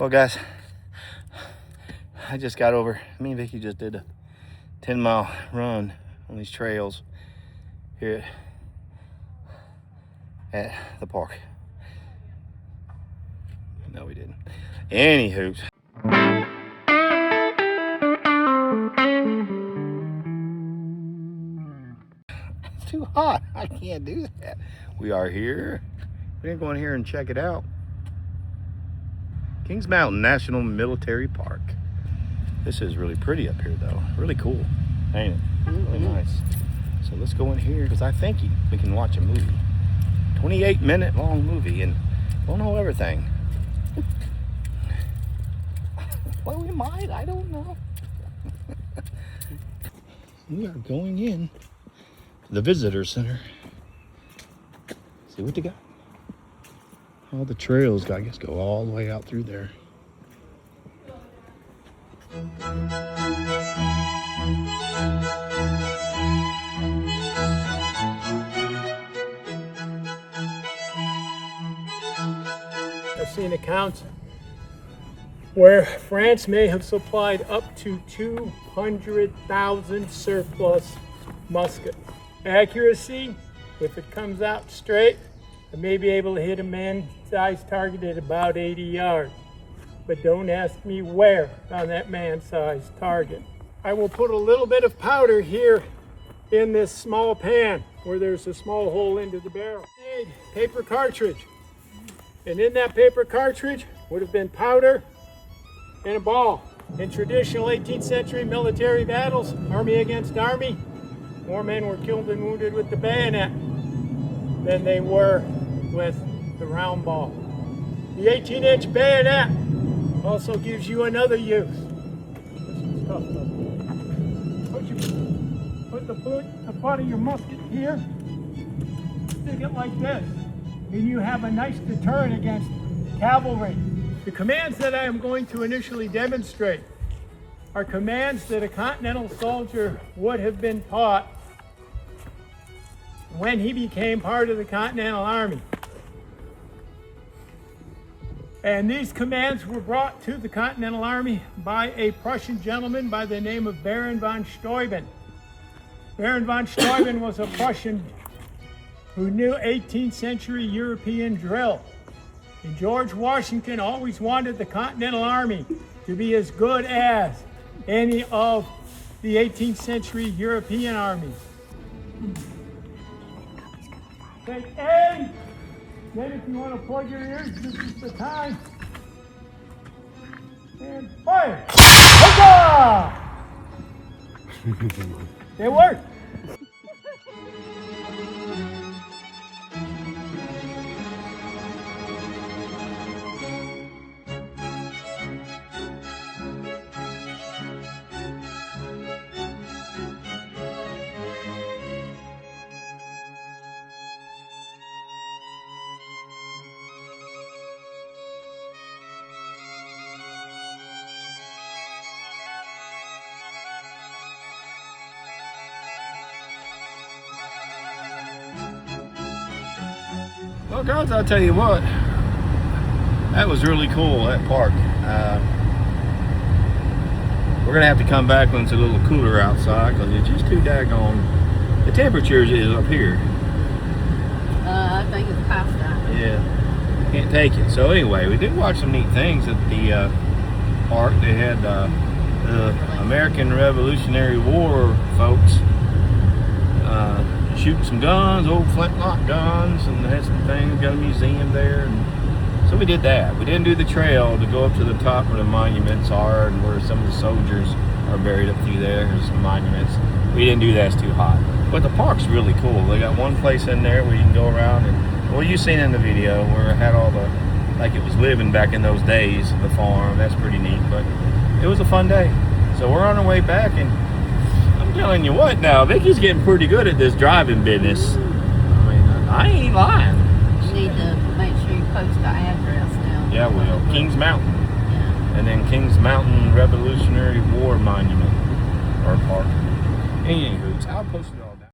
Well, guys, I just got over. Me and Vicky just did a 10-mile run on these trails here at the park. No, we didn't. Anywho, it's too hot. I can't do that. We are here. We're gonna go in here and check it out. Kings Mountain National Military Park. This is really pretty up here, though. Really cool, ain't it? Really nice. So let's go in here because I think we can watch a movie. 28-minute long movie, and we'll know everything. Well, we might. I don't know. We are going in to the visitor center. See what they got. All the trails, I guess, go all the way out through there. I've seen accounts where France may have supplied up to 200,000 surplus muskets. Accuracy, if it comes out straight, I may be able to hit a man-sized target at about 80 yards. But don't ask me where on that man-sized target. I will put a little bit of powder here in this small pan where there's a small hole into the barrel. Paper cartridge. And in that paper cartridge would have been powder and a ball. In traditional 18th century military battles, army against army, more men were killed and wounded with the bayonet than they were with the round ball. The 18-inch bayonet also gives you another use. This is tough though. Put the butt of your musket here, stick it like this, and you have a nice deterrent against cavalry. The commands that I am going to initially demonstrate are commands that a Continental soldier would have been taught when he became part of the Continental Army. And these commands were brought to the Continental Army by a Prussian gentleman by the name of Baron von Steuben. Baron von Steuben was a Prussian who knew 18th century European drill. And George Washington always wanted the Continental Army to be as good as any of the 18th century European armies. Take A. Then if you want to plug your ears, this is the time. And fire! Huzzah! It worked. Well, guys, I'll tell you what, that was really cool, that park. We're going to have to come back when it's a little cooler outside because it's just too daggone. The temperature is up here. I think it's past that. Yeah, can't take it. So anyway, we did watch some neat things at the park. They had the American Revolutionary War folks shooting some guns, old flintlock guns, and they had some things, got a museum there, and so we did that. We didn't do the trail to go up to the top where the monuments are and where some of the soldiers are buried up through there. There's some monuments. We didn't do that, it's too hot. But the park's really cool. They got one place in there where you can go around and, well, you've seen in the video where it had all the, like it was living back in those days, the farm. That's pretty neat, but it was a fun day. So we're on our way back, and I'm telling you what now, Vicky's getting pretty good at this driving business. I mean, I ain't lying. You need to make sure you post the address now. Yeah, we will. Kings Mountain. Yeah. And then Kings Mountain Revolutionary War Monument, or park. Anywho, I'll post it all.